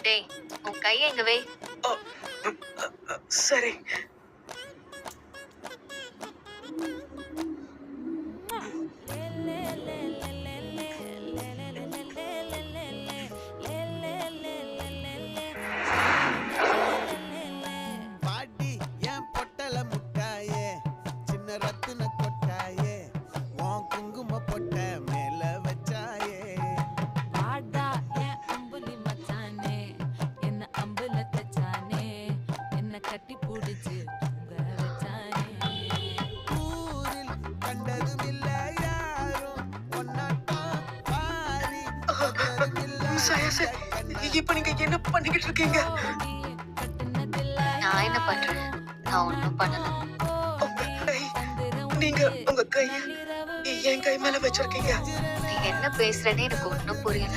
டேய், உன் கைய இங்க வை. அ, சரி. பாட்டி என் பொட்டல முட்டாயே சின்ன ரத்தின கொட்டாயே உன் குங்கும பொட்ட மேல வச்சாயே வாடா என் அம்புலி மச்சானே என்ன அம்புல தச்சானே என்ன கட்டி புடிச்சு தூங்க வச்சானே ஊரில் கண்டதும் இல்ல யாரும் ஒன்னாட்டம் பாரி கண்டதும் இல்ல சயாசு, இப்ப நீங்க என்ன பண்ணிக்கிட்டு இருக்கீங்க? நான் என்ன பண்றேன்? நான் ஒண்ணும் பண்ணல. உங்க கை, நீங்க உங்க கைய என் கை மேல வச்சிருக்கீங்க. நீ என்ன பேசுறேன்னு எனக்கு ஒண்ணும் புரியல.